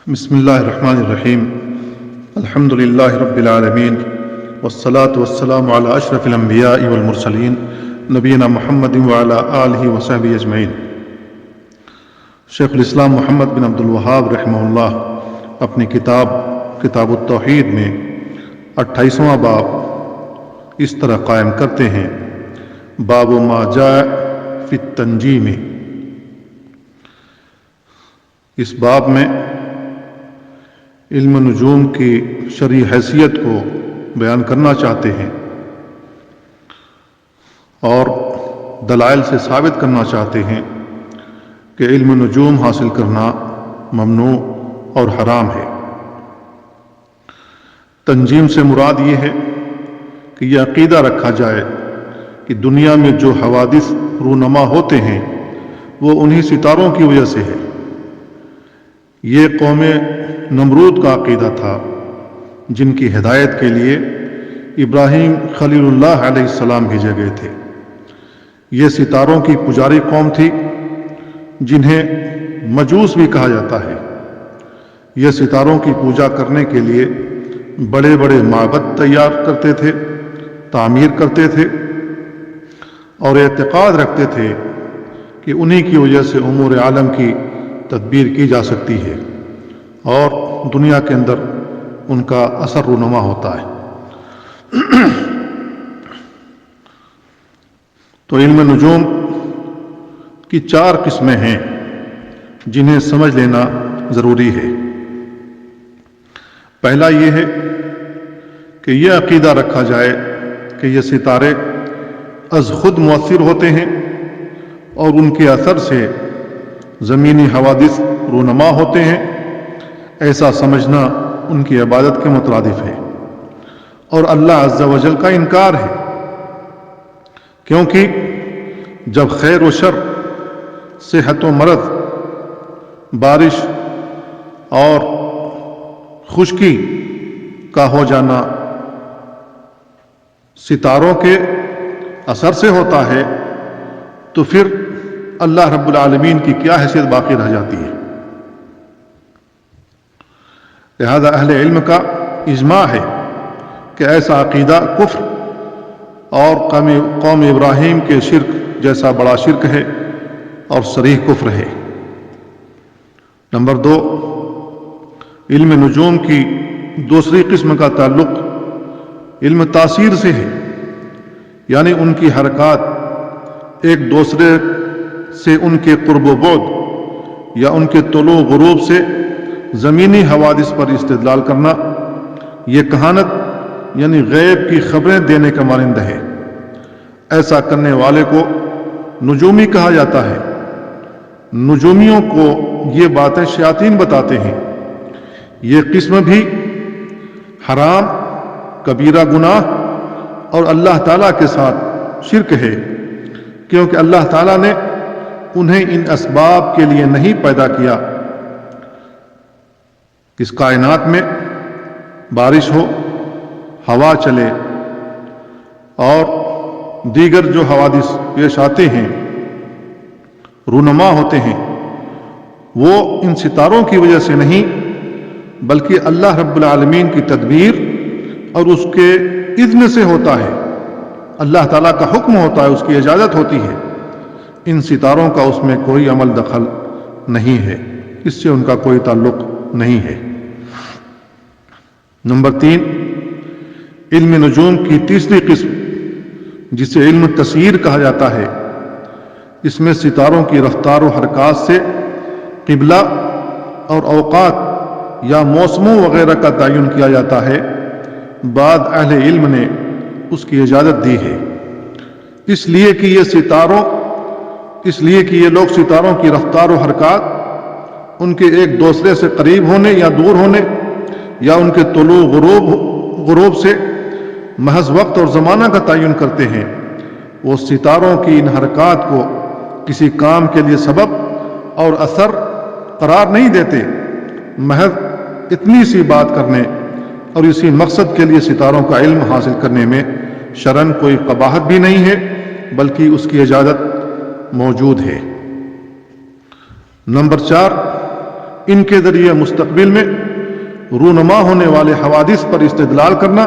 بسم اللہ الرحمن الرحیم الحمد للہ رب العالمین والصلاة والسلام علی اشرف الانبیاء والمرسلین نبینا محمد وعلی آلہ وصحبہ اجمعین۔ شیخ الاسلام محمد بن عبد الوہاب رحمہ اللہ اپنی کتاب التوحید میں 28واں باب اس طرح قائم کرتے ہیں: باب ما جاء فی التنجیم۔ اس باب میں علم نجوم کی شرعی حیثیت کو بیان کرنا چاہتے ہیں اور دلائل سے ثابت کرنا چاہتے ہیں کہ علم نجوم حاصل کرنا ممنوع اور حرام ہے۔ تنجیم سے مراد یہ ہے کہ یہ عقیدہ رکھا جائے کہ دنیا میں جو حوادث رونما ہوتے ہیں وہ انہی ستاروں کی وجہ سے ہے۔ یہ قوم نمرود کا عقیدہ تھا جن کی ہدایت کے لیے ابراہیم خلیل اللہ علیہ السلام بھیجے گئے تھے۔ یہ ستاروں کی پجاری قوم تھی جنہیں مجوس بھی کہا جاتا ہے۔ یہ ستاروں کی پوجا کرنے کے لیے بڑے بڑے معبد تیار کرتے تھے، تعمیر کرتے تھے اور اعتقاد رکھتے تھے کہ انہی کی وجہ سے امور عالم کی تدبیر کی جا سکتی ہے اور دنیا کے اندر ان کا اثر رونما ہوتا ہے۔ تو علم نجوم کی 4 قسمیں ہیں جنہیں سمجھ لینا ضروری ہے۔ پہلا یہ ہے کہ یہ عقیدہ رکھا جائے کہ یہ ستارے از خود مؤثر ہوتے ہیں اور ان کے اثر سے زمینی حوادث رونما ہوتے ہیں۔ ایسا سمجھنا ان کی عبادت کے مترادف ہے اور اللہ عز و جل کا انکار ہے، کیونکہ جب خیر و شر، صحت و مرض، بارش اور خشکی کا ہو جانا ستاروں کے اثر سے ہوتا ہے تو پھر اللہ رب العالمین کی کیا حیثیت باقی رہ جاتی ہے؟ لہذا اہل علم کا اجماع ہے کہ ایسا عقیدہ کفر اور قوم ابراہیم کے شرک جیسا بڑا شرک ہے اور صریح کفر ہے۔ نمبر 2، علم نجوم کی دوسری قسم کا تعلق علم تاثیر سے ہے، یعنی ان کی حرکات ایک دوسرے سے ان کے قرب و بعد یا ان کے طلوع غروب سے زمینی حوادث پر استدلال کرنا۔ یہ کہانت یعنی غیب کی خبریں دینے کا مانند ہے۔ ایسا کرنے والے کو نجومی کہا جاتا ہے۔ نجومیوں کو یہ باتیں شیاطین بتاتے ہیں۔ یہ قسم بھی حرام، کبیرہ گناہ اور اللہ تعالیٰ کے ساتھ شرک ہے، کیونکہ اللہ تعالیٰ نے انہیں ان اسباب کے لیے نہیں پیدا کیا۔ اس کائنات میں بارش ہو، ہوا چلے اور دیگر جو حوادث پیش آتے ہیں، رونما ہوتے ہیں، وہ ان ستاروں کی وجہ سے نہیں بلکہ اللہ رب العالمین کی تدبیر اور اس کے اذن سے ہوتا ہے۔ اللہ تعالیٰ کا حکم ہوتا ہے، اس کی اجازت ہوتی ہے۔ ان ستاروں کا اس میں کوئی عمل دخل نہیں ہے، اس سے ان کا کوئی تعلق نہیں ہے۔ نمبر 3، علم نجوم کی تیسری قسم جسے علم تسیر کہا جاتا ہے، اس میں ستاروں کی رفتار و حرکات سے قبلہ اور اوقات یا موسموں وغیرہ کا تعین کیا جاتا ہے۔ بعض اہل علم نے اس کی اجازت دی ہے، اس لیے کہ یہ لوگ ستاروں کی رفتار و حرکات ان کے ایک دوسرے سے قریب ہونے یا دور ہونے یا ان کے طلوع غروب سے محض وقت اور زمانہ کا تعین کرتے ہیں۔ وہ ستاروں کی ان حرکات کو کسی کام کے لیے سبب اور اثر قرار نہیں دیتے۔ محض اتنی سی بات کرنے اور اسی مقصد کے لیے ستاروں کا علم حاصل کرنے میں شرعاً کوئی قباحت بھی نہیں ہے، بلکہ اس کی اجازت موجود ہے۔ نمبر 4، ان کے ذریعے مستقبل میں رونما ہونے والے حوادث پر استدلال کرنا،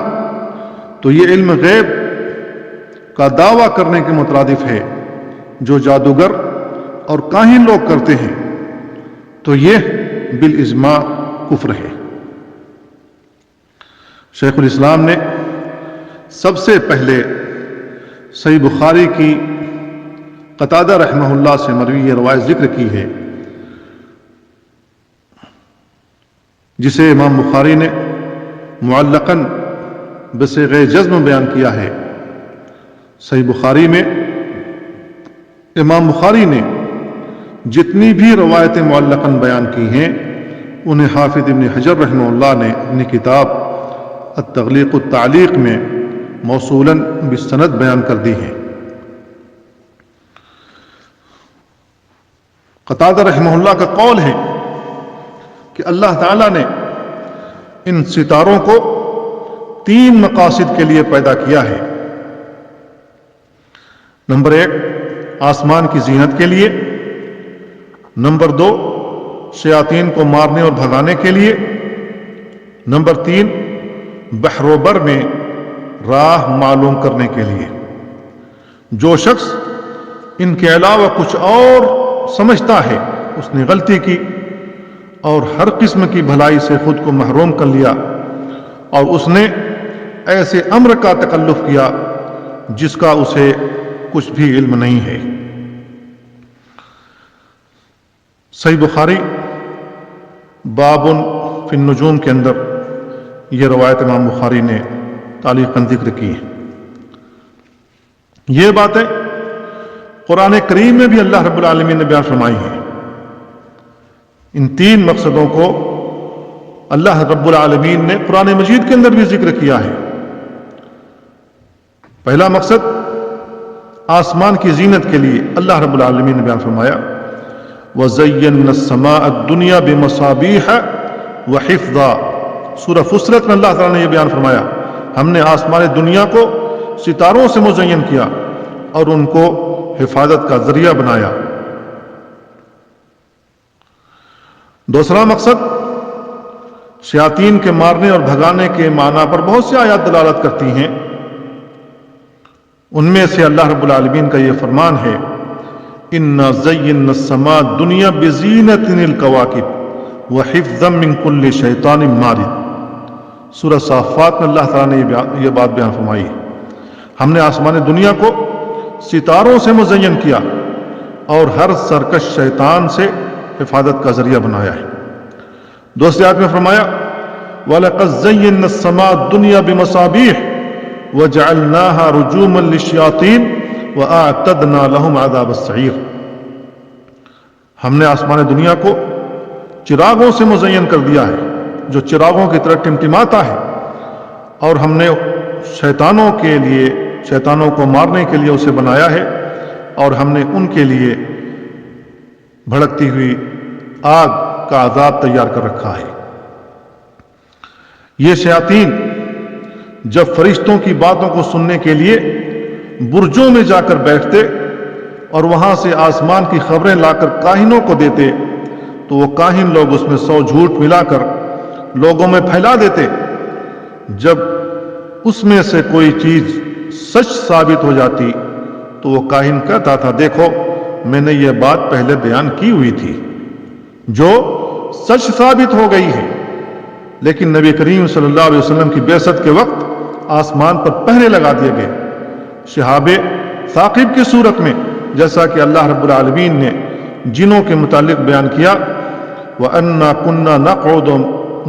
تو یہ علم غیب کا دعویٰ کرنے کے مترادف ہے جو جادوگر اور کاہن لوگ کرتے ہیں، تو یہ بالاجماع کفر ہے۔ شیخ الاسلام نے سب سے پہلے صحیح بخاری کی قتادہ رحمہ اللہ سے مروی یہ روایت ذکر کی ہے، جسے امام بخاری نے معلقاً بصیغہ جزم بیان کیا ہے۔ صحیح بخاری میں امام بخاری نے جتنی بھی روایتیں معلقاً بیان کی ہیں انہیں حافظ ابن حجر رحمہ اللہ نے اپنی کتاب التغلیق التعلیق میں موصولاً بالسند بیان کر دی ہیں۔ قتادہ رحمہ اللہ کا قول ہے کہ اللہ تعالیٰ نے ان ستاروں کو 3 مقاصد کے لیے پیدا کیا ہے۔ نمبر 1 آسمان کی زینت کے لیے، نمبر 2 شیاطین کو مارنے اور بھگانے کے لیے، نمبر 3 بحر و بر میں راہ معلوم کرنے کے لیے۔ جو شخص ان کے علاوہ کچھ اور سمجھتا ہے اس نے غلطی کی اور ہر قسم کی بھلائی سے خود کو محروم کر لیا، اور اس نے ایسے امر کا تکلف کیا جس کا اسے کچھ بھی علم نہیں ہے۔ صحیح بخاری باب فی النجوم کے اندر یہ روایت امام بخاری نے تعلیقاً ذکر کی ہے۔ یہ باتیں قرآن کریم میں بھی اللہ رب العالمین نے بیان فرمائی ہیں۔ ان 3 مقصدوں کو اللہ رب العالمین نے قرآن مجید کے اندر بھی ذکر کیا ہے۔ پہلا مقصد آسمان کی زینت کے لیے اللہ رب العالمین نے بیان فرمایا وَزَيَّنَّا السَّمَاءَ الدُّنْيَا بِمَصَابِيحَ وَحِفْظًا۔ سورہ فصلت میں اللہ تعالیٰ نے یہ بیان فرمایا ہم نے آسمان دنیا کو ستاروں سے مزین کیا اور ان کو حفاظت کا ذریعہ بنایا۔ دوسرا مقصد شیاطین کے مارنے اور بھگانے کے معنی پر بہت سی آیات دلالت کرتی ہیں۔ ان میں سے اللہ رب العالمین کا یہ فرمان ہے اِنَّا زَيَّنَّا السَّمَاءَ الدُّنْيَا بِزِينَةٍ الْكَوَاكِبِ وَحِفْظًا مِّن كُلِّ شَيْطَانٍ مَارِدٍ۔ سورہ صافات میں اللہ تعالیٰ نے یہ بات بیان فرمائی ہم نے آسمان دنیا کو ستاروں سے مزین کیا اور ہر سرکش شیطان سے حفاظت کا ذریعہ بنایا ہے۔ دوسری آیت میں فرمایا وَلَقَدْ زَيَّنَّا السَّمَاءَ الدُّنْيَا بِمَصَابِيحَ وَجَعَلْنَاهَا رُجُومًا لِلشَّيَاطِينِ وَأَعْتَدْنَا لَهُمْ عَذَابَ السَّعِيرِ۔ ہم نے آسمان دنیا کو چراغوں سے مزین کر دیا ہے جو چراغوں کی طرح ٹمٹماتا ہے، اور ہم نے شیطانوں کے لیے شیطانوں کو مارنے کے لیے اسے بنایا ہے، اور ہم نے ان کے لیے بھڑکتی ہوئی آگ کا عذاب تیار کر رکھا ہے۔ یہ شیاطین جب فرشتوں کی باتوں کو سننے کے لیے برجوں میں جا کر بیٹھتے اور وہاں سے آسمان کی خبریں لا کر کاہنوں کو دیتے تو وہ کاہن لوگ اس میں 100 جھوٹ ملا کر لوگوں میں پھیلا دیتے۔ جب اس میں سے کوئی چیز سچ ثابت ہو جاتی تو وہ کاہن کہتا تھا دیکھو میں نے یہ بات پہلے بیان کی ہوئی تھی جو سچ ثابت ہو گئی ہے۔ لیکن نبی کریم صلی اللہ علیہ وسلم کی بعثت کے وقت آسمان پر پہرے لگا دیے گئے شہاب ثاقب کی صورت میں، جیسا کہ اللہ رب العالمین نے جنوں کے متعلق بیان کیا وَأَنَّا كُنَّا نَقْعُدُ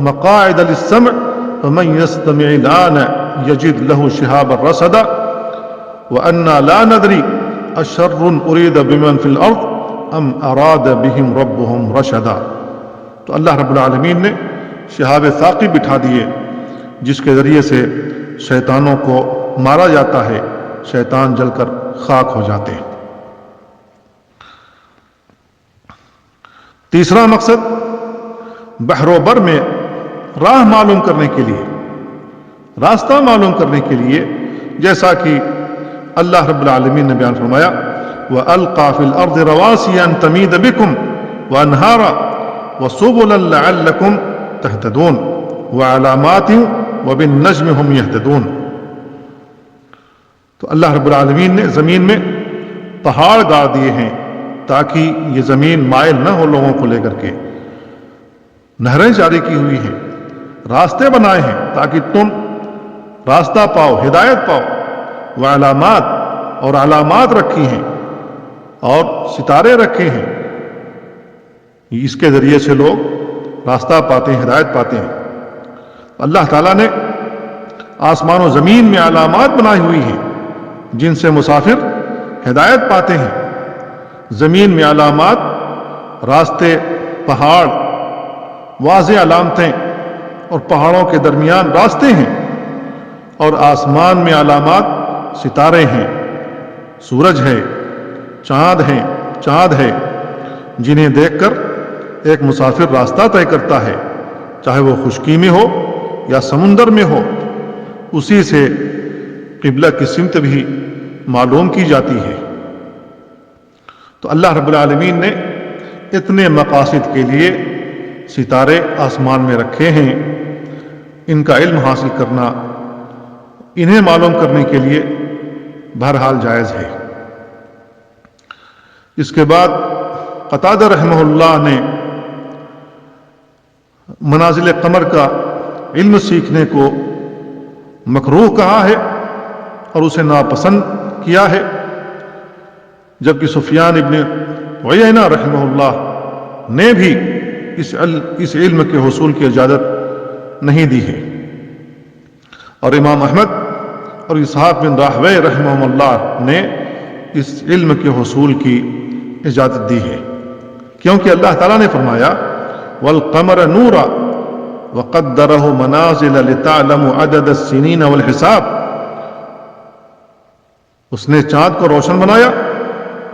مَقَاعِدَ لِلسَّمْعِ فَمَنْ يَسْتَمِعِ الْآنَ يَجِدْ لَهُ شِهَابًا رَصَدًا وَأَنَّا لَا نَدْرِي أَشَرٌّ أُرِيدَ بِمَنْ فِي الْأَرْضِ أَمْ أَرَادَ بِهِمْ رَبُّهُمْ رَشَدًا۔ تو اللہ رب العالمین نے شہاب ثاقب بٹھا دیے جس کے ذریعے سے شیطانوں کو مارا جاتا ہے، شیطان جل کر خاک ہو جاتے ہیں۔ تیسرا مقصد بحر و بر میں راہ معلوم کرنے کے لیے، راستہ معلوم کرنے کے لیے، جیسا کہ اللہ رب العالمین نے بیان فرمایا وَأَلْقَى فِي الْأَرْضِ رَوَاسِيَ أَن تَمِيدَ بِكُمْ وَأَنْهَارًا وَسُبُلًا لَعَلَّكُمْ تَهْتَدُونَ وَعَلَامَاتٍ وَبِالنَّجْمِ هُمْ يَهْتَدُونَ۔ تو اللہ رب العالمین نے زمین میں پہاڑ گاڑ دیے ہیں تاکہ یہ زمین مائل نہ ہو لوگوں کو لے کر کے، نہریں جاری کی ہوئی ہیں، راستے بنائے ہیں تاکہ تم راستہ پاؤ، ہدایت پاؤ، وعلامات اور علامات رکھی ہیں اور ستارے رکھے ہیں، اس کے ذریعے سے لوگ راستہ پاتے ہیں، ہدایت پاتے ہیں۔ اللہ تعالیٰ نے آسمان و زمین میں علامات بنائی ہوئی ہیں جن سے مسافر ہدایت پاتے ہیں۔ زمین میں علامات، راستے، پہاڑ، واضح علامتیں اور پہاڑوں کے درمیان راستے ہیں، اور آسمان میں علامات ستارے ہیں، سورج ہے، چاند ہے جنہیں دیکھ کر ایک مسافر راستہ طے کرتا ہے، چاہے وہ خشکی میں ہو یا سمندر میں ہو، اسی سے قبلہ کی سمت بھی معلوم کی جاتی ہے۔ تو اللہ رب العالمین نے اتنے مقاصد کے لیے ستارے آسمان میں رکھے ہیں، ان کا علم حاصل کرنا، انہیں معلوم کرنے کے لیے بہرحال جائز ہے۔ اس کے بعد قتادہ رحمہ اللہ نے منازل قمر کا علم سیکھنے کو مکروہ کہا ہے اور اسے ناپسند کیا ہے، جبکہ سفیان ابن عیینہ رحمہ اللہ نے بھی اس علم کے حصول کی اجازت نہیں دی ہے، اور امام احمد اور اسحاق بن راہویہ رحمہ اللہ نے اس علم کے حصول کی اجازت دی ہے، کیونکہ اللہ تعالیٰ نے فرمایا وَالْقَمَرَ نُورًا وَقَدَّرَهُ مَنَازِلَ لِتَعْلَمُوا عَدَدَ السِّنِينَ وَالْحِسَابَ۔ اس نے چاند کو روشن بنایا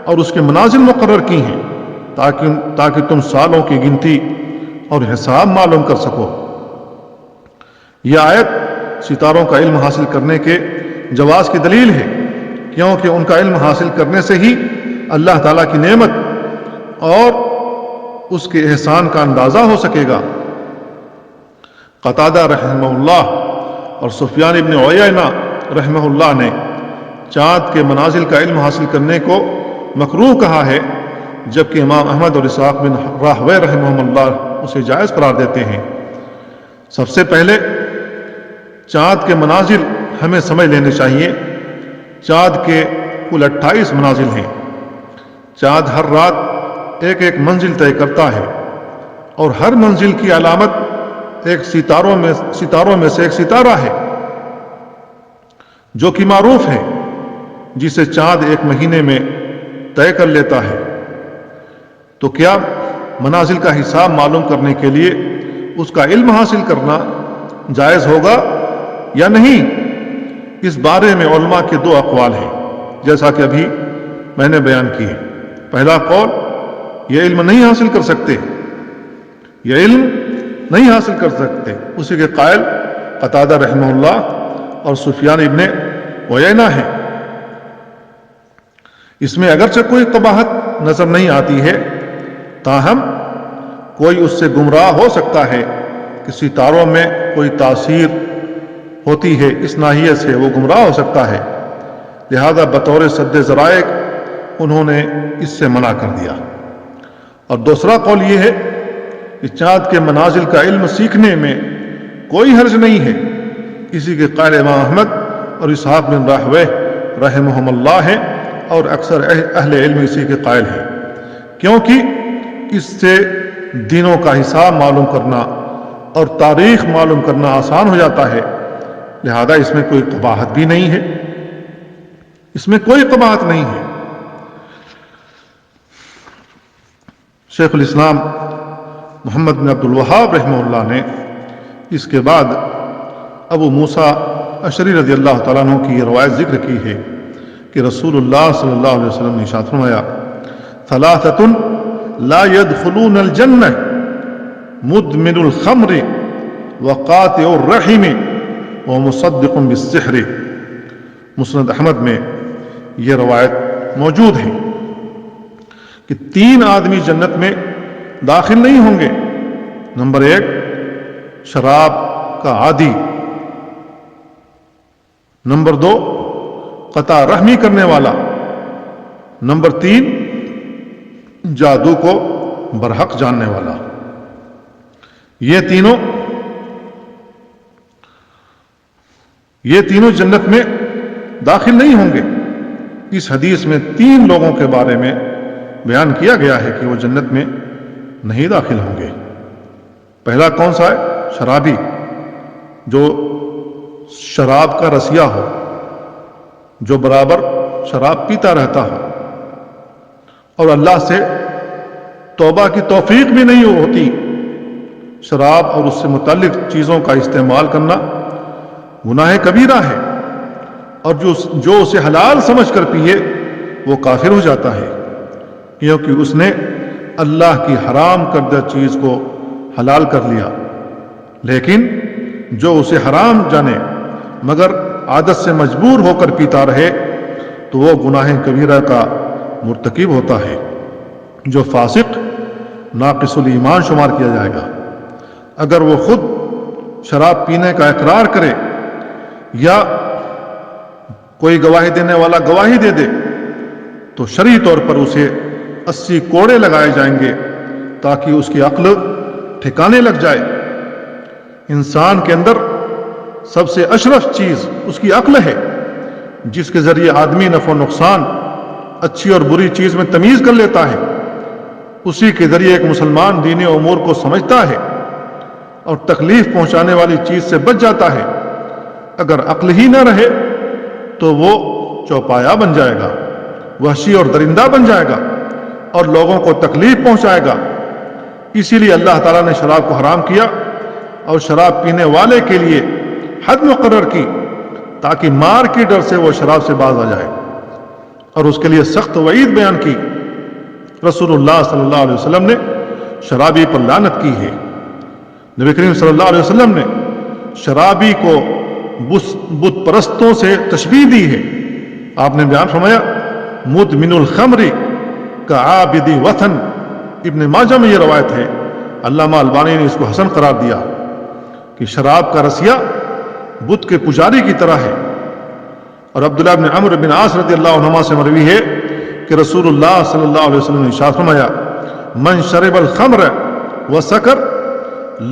اور اس کے منازل مقرر کی ہیں تاکہ تم سالوں کی گنتی اور حساب معلوم کر سکو۔ یہ آیت ستاروں کا علم حاصل کرنے کے جواز کی دلیل ہے، کیونکہ ان کا علم حاصل کرنے سے ہی اللہ تعالیٰ کی نعمت اور اس کے احسان کا اندازہ ہو سکے گا۔ قتادہ رحمہ اللہ اور سفیان ابن عیینہ رحمہ اللہ نے چاند کے منازل کا علم حاصل کرنے کو مکروہ کہا ہے، جبکہ امام احمد اور اسحاق بن راہویہ رحمہ اللہ اسے جائز قرار دیتے ہیں۔ سب سے پہلے چاند کے منازل ہمیں سمجھ لینے چاہیے۔ چاند کے کل 28 منازل ہیں۔ چاند ہر رات ایک ایک منزل طے کرتا ہے، اور ہر منزل کی علامت ایک ستاروں میں سے ایک ستارہ ہے جو کہ معروف ہے، جسے چاند ایک مہینے میں طے کر لیتا ہے۔ تو کیا منازل کا حساب معلوم کرنے کے لیے اس کا علم حاصل کرنا جائز ہوگا یا نہیں؟ اس بارے میں علماء کے 2 اقوال ہیں، جیسا کہ ابھی میں نے بیان کیے۔ پہلا قول، یہ علم نہیں حاصل کر سکتے، یہ علم نہیں حاصل کر سکتے، اسی کے قائل قتادہ رحمہ اللہ اور سفیان ابن عیینہ ہیں۔ اس میں اگرچہ کوئی قباحت نظر نہیں آتی ہے، تاہم کوئی اس سے گمراہ ہو سکتا ہے کہ ستاروں میں کوئی تاثیر ہوتی ہے، اس ناحیے سے وہ گمراہ ہو سکتا ہے، لہذا بطور سد ذرائع انہوں نے اس سے منع کر دیا۔ اور دوسرا قول یہ ہے کہ چاند کے منازل کا علم سیکھنے میں کوئی حرج نہیں ہے، اسی کے قائل امام احمد اور اسحاق بن راہویہ رحمہم اللہ ہیں، اور اکثر اہل علم اسی کے قائل ہیں، کیونکہ اس سے دنوں کا حساب معلوم کرنا اور تاریخ معلوم کرنا آسان ہو جاتا ہے، لہذا اس میں کوئی قباحت بھی نہیں ہے، اس میں کوئی قباحت نہیں ہے۔ شیخ الاسلام محمد بن عبد الوہاب رحمہ اللہ نے اس کے بعد ابو موسیٰ اشعری رضی اللہ تعالیٰ عنہ کی یہ روایت ذکر کی ہے کہ رسول اللہ صلی اللہ علیہ وسلم نے ارشاد فرمایا ثلاثۃ لا يدخلون الجنہ مدمن الخمر وقاطع الرحم ومصدق بالسحر۔ مسند احمد میں یہ روایت موجود ہے کہ 3 آدمی جنت میں داخل نہیں ہوں گے، نمبر 1 شراب کا عادی، نمبر 2 قطع رحمی کرنے والا، نمبر 3 جادو کو برحق جاننے والا۔ یہ تینوں جنت میں داخل نہیں ہوں گے۔ اس حدیث میں 3 لوگوں کے بارے میں بیان کیا گیا ہے کہ وہ جنت میں نہیں داخل ہوں گے۔ پہلا کون سا ہے؟ شرابی، جو شراب کا رسیا ہو، جو برابر شراب پیتا رہتا ہو اور اللہ سے توبہ کی توفیق بھی نہیں ہوتی۔ شراب اور اس سے متعلق چیزوں کا استعمال کرنا گناہ کبیرہ ہے، اور جو اسے حلال سمجھ کر پیے وہ کافر ہو جاتا ہے، کیونکہ اس نے اللہ کی حرام کردہ چیز کو حلال کر لیا۔ لیکن جو اسے حرام جانے مگر عادت سے مجبور ہو کر پیتا رہے تو وہ گناہ کبیرہ کا مرتکب ہوتا ہے، جو فاسق ناقص الایمان شمار کیا جائے گا۔ اگر وہ خود شراب پینے کا اقرار کرے یا کوئی گواہی دینے والا گواہی دے دے تو شرعی طور پر اسے 80 کوڑے لگائے جائیں گے تاکہ اس کی عقل ٹھکانے لگ جائے۔ انسان کے اندر سب سے اشرف چیز اس کی عقل ہے، جس کے ذریعے آدمی نفع و نقصان، اچھی اور بری چیز میں تمیز کر لیتا ہے۔ اسی کے ذریعے ایک مسلمان دینی امور کو سمجھتا ہے اور تکلیف پہنچانے والی چیز سے بچ جاتا ہے۔ اگر عقل ہی نہ رہے تو وہ چوپایا بن جائے گا، وحشی اور درندہ بن جائے گا اور لوگوں کو تکلیف پہنچائے گا۔ اسی لیے اللہ تعالیٰ نے شراب کو حرام کیا اور شراب پینے والے کے لیے حد مقرر کی تاکہ مار کے ڈر سے وہ شراب سے باز آ جائے، اور اس کے لیے سخت وعید بیان کی۔ رسول اللہ صلی اللہ علیہ وسلم نے شرابی پر لعنت کی ہے۔ نبی کریم صلی اللہ علیہ وسلم نے شرابی کو بت پرستوں سے تشبیہ دی ہے۔ آپ نے بیان فرمایا مدمن الخمر کعابد وطن۔ ابن ماجہ میں یہ روایت ہے، علامہ البانی نے اس کو حسن قرار دیا کہ شراب کا رسیا بت کے پجاری کی طرح ہے۔ اور عبداللہ بن عمرو بن عاص رضی اللہ عنہما سے مروی ہے کہ رسول اللہ صلی اللہ علیہ وسلم نے ارشاد فرمایا من شرب الخمر وسکر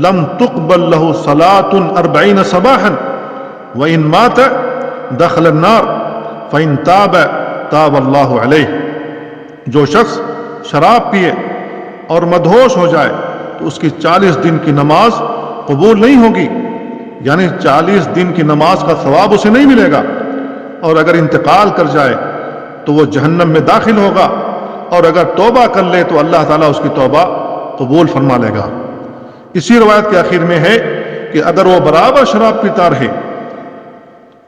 لم تقبل له صلاة 40 صباحا وإن مات دخل النار فإن تاب تاب اللہ علیہ۔ جو شخص شراب پیے اور مدہوش ہو جائے تو اس کی 40 دن کی نماز قبول نہیں ہوگی، یعنی 40 دن کی نماز کا ثواب اسے نہیں ملے گا، اور اگر انتقال کر جائے تو وہ جہنم میں داخل ہوگا، اور اگر توبہ کر لے تو اللہ تعالیٰ اس کی توبہ قبول فرما لے گا۔ اسی روایت کے آخر میں ہے کہ اگر وہ برابر شراب پیتا رہے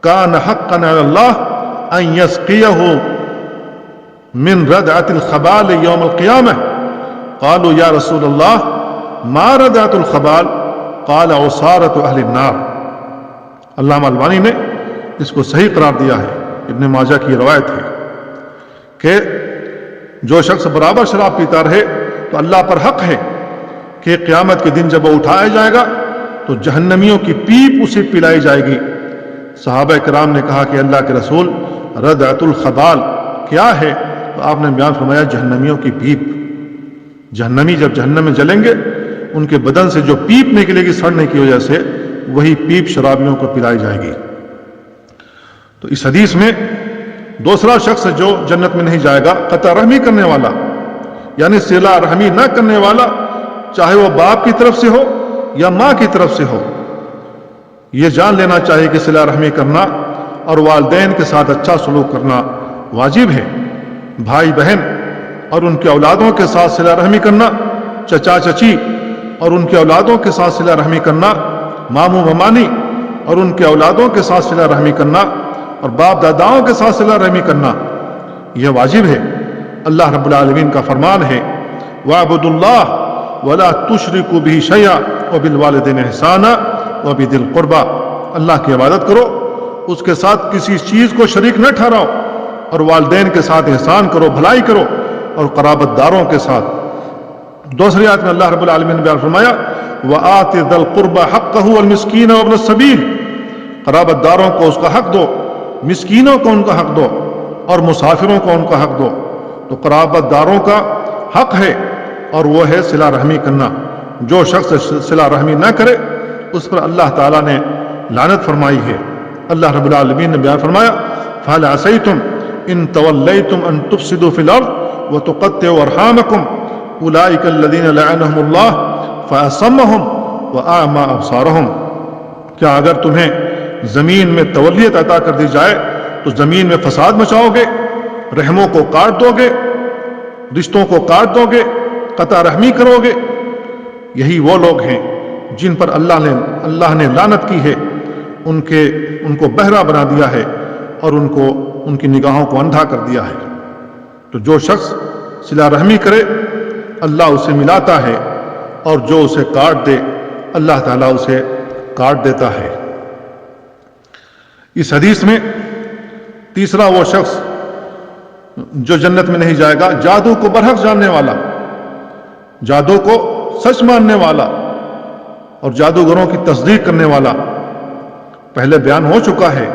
کان حقا علی اللہ ان یسقیہ من ردعۃ الخبال یوم القیامہ قالوا یا رسول اللہ ما ردعۃ الخبال قال عصارۃ اہل النار۔ علامہ البانی نے اس کو صحیح قرار دیا ہے۔ ابن ماجہ کی روایت ہے کہ جو شخص برابر شراب پیتا رہے تو اللہ پر حق ہے کہ قیامت کے دن جب وہ اٹھایا جائے گا تو جہنمیوں کی پیپ اسے پلائی جائے گی۔ صحابہ کرام نے کہا کہ اللہ کے رسول ردعۃ الخبال کیا ہے؟ تو آپ نے بیان فرمایا جہنمیوں کی پیپ۔ جہنمی جب جہنم میں جلیں گے ان کے بدن سے جو پیپ نکلے گی سڑنے کی وجہ سے، وہی پیپ شرابیوں کو پلائی جائے گی۔ تو اس حدیث میں دوسرا شخص جو جنت میں نہیں جائے گا قطع رحمی کرنے والا، یعنی صلہ رحمی نہ کرنے والا، چاہے وہ باپ کی طرف سے ہو یا ماں کی طرف سے ہو۔ یہ جان لینا چاہیے کہ صلہ رحمی کرنا اور والدین کے ساتھ اچھا سلوک کرنا واجب ہے۔ بھائی بہن اور ان کے اولادوں کے ساتھ صلہ رحمی کرنا، چچا چچی اور ان کے اولادوں کے ساتھ صلہ رحمی کرنا، ماموں ممانی اور ان کے اولادوں کے ساتھ صلہ رحمی کرنا، اور باپ داداؤں کے ساتھ صلہ رحمی کرنا یہ واجب ہے۔ اللہ رب العالمین کا فرمان ہے وَاعْبُدُوا اللَّهَ وَلَا تُشْرِكُوا بِهِ شَيْئًا وَبِالْوَالِدَيْنِ إِحْسَانًا وَبِذِي الْقُرْبَى۔ اللہ کی عبادت کرو، اس کے ساتھ کسی چیز کو شریک نہ ٹھہراؤ، اور والدین کے ساتھ احسان کرو، بھلائی کرو، اور قرابت داروں کے ساتھ۔ دوسری آیت میں اللہ رب العالمین نے بیان فرمایا وآت ذی القربى حقہ والمسکین وابن السبیل، قرابت داروں کو اس کا حق دو، مسکینوں کو ان کا حق دو، اور مسافروں کو ان کا حق دو۔ تو قرابت داروں کا حق ہے اور وہ ہے صلہ رحمی کرنا۔ جو شخص صلہ رحمی نہ کرے اس پر اللہ تعالیٰ نے لعنت فرمائی ہے۔ اللہ رب العالمین نے بیان فرمایا فَهَلْ عَسَيْتُمْ إِن تَوَلَّيْتُمْ أَن تُفْسِدُوا فِي الْأَرْضِ وَتُقَطِّعُوا أَرْحَامَكُمْ أُولَٰئِكَ الَّذِينَ لَعَنَهُمُ اللَّهُ فَأَصَمَّهُمْ وَأَعْمَىٰ أَبْصَارَهُمْ۔ کیا اگر تمہیں زمین میں تولیت عطا کر دی جائے تو زمین میں فساد مچاؤ گے، رحموں کو کاٹ دو گے، رشتوں کو کاٹ دو گے، قطع رحمی کرو گے؟ یہی وہ لوگ ہیں جن پر اللہ نے لعنت کی ہے، ان کو بہرا بنا دیا ہے اور ان کی نگاہوں کو اندھا کر دیا ہے۔ تو جو شخص صلہ رحمی کرے اللہ اسے ملاتا ہے، اور جو اسے کاٹ دے اللہ تعالیٰ اسے کاٹ دیتا ہے۔ اس حدیث میں تیسرا وہ شخص جو جنت میں نہیں جائے گا، جادو کو برحق جاننے والا، جادو کو سچ ماننے والا اور جادوگروں کی تصدیق کرنے والا۔ پہلے بیان ہو چکا ہے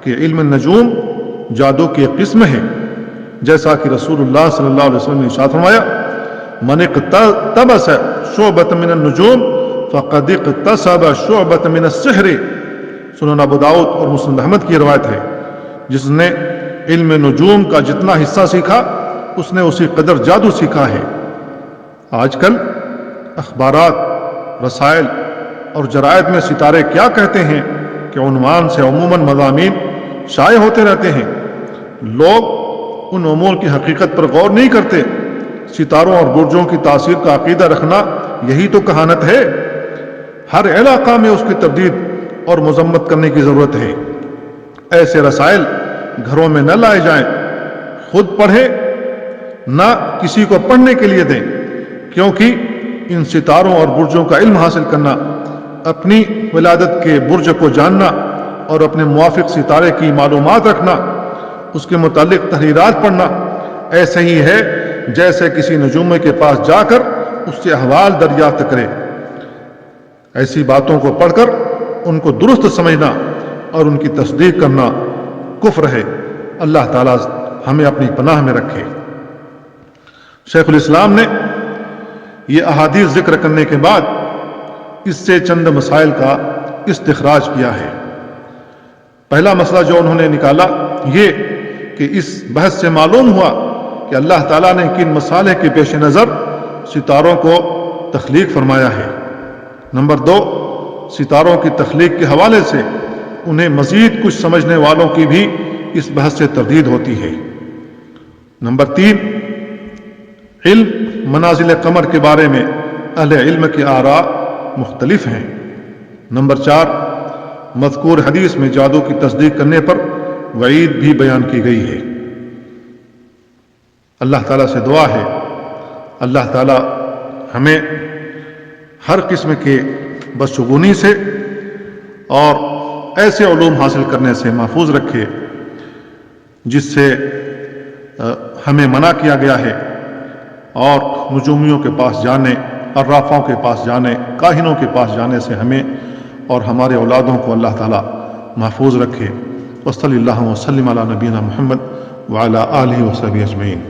کہ علم النجوم جادو کی ایک قسم ہے، جیسا کہ رسول اللہ صلی اللہ علیہ وسلم نے ارشاد فرمایا من اقتبس شعبۃ من النجوم فقد اقتصب شعبۃ من السحر۔ سنن ابو داؤد اور مسند احمد کی روایت ہے، جس نے علم نجوم کا جتنا حصہ سیکھا اس نے اسی قدر جادو سیکھا ہے۔ آج کل اخبارات، رسائل اور جرائد میں ستارے کیا کہتے ہیں کہ عنوان سے عموماً مضامین شائع ہوتے رہتے ہیں۔ لوگ ان امور کی حقیقت پر غور نہیں کرتے۔ ستاروں اور برجوں کی تاثیر کا عقیدہ رکھنا یہی تو کہانت ہے۔ ہر علاقہ میں اس کی تردید اور مذمت کرنے کی ضرورت ہے۔ ایسے رسائل گھروں میں نہ لائے جائیں، خود پڑھیں، نہ کسی کو پڑھنے کے لیے دیں، کیونکہ ان ستاروں اور برجوں کا علم حاصل کرنا، اپنی ولادت کے برج کو جاننا اور اپنے موافق ستارے کی معلومات رکھنا، اس کے متعلق تحریرات پڑھنا، ایسے ہی ہے جیسے کسی نجوم کے پاس جا کر اس سے احوال دریافت کرے۔ ایسی باتوں کو پڑھ کر ان کو درست سمجھنا اور ان کی تصدیق کرنا کفر ہے۔ اللہ تعالیٰ ہمیں اپنی پناہ میں رکھے۔ شیخ الاسلام نے یہ احادیث ذکر کرنے کے بعد اس سے چند مسائل کا استخراج کیا ہے۔ پہلا مسئلہ جو انہوں نے نکالا یہ کہ اس بحث سے معلوم ہوا کہ اللہ تعالیٰ نے کن مصالح کے پیش نظر ستاروں کو تخلیق فرمایا ہے۔ نمبر 2، ستاروں کی تخلیق کے حوالے سے انہیں مزید کچھ سمجھنے والوں کی بھی اس بحث سے تردید ہوتی ہے۔ نمبر 3، علم منازل قمر کے بارے میں اہل علم کے آراء مختلف ہیں۔ نمبر 4، مذکور حدیث میں جادو کی تصدیق کرنے پر وعید بھی بیان کی گئی ہے۔ اللہ تعالیٰ سے دعا ہے اللہ تعالیٰ ہمیں ہر قسم کے بدشگونی سے اور ایسے علوم حاصل کرنے سے محفوظ رکھے جس سے ہمیں منع کیا گیا ہے، اور نجومیوں کے پاس جانے، عرافوں کے پاس جانے، کاہنوں کے پاس جانے سے ہمیں اور ہمارے اولادوں کو اللہ تعالیٰ محفوظ رکھے۔ وصلی اللہ وسلم علی نبینا محمد وعلی آلہ وصحبہ اجمعین۔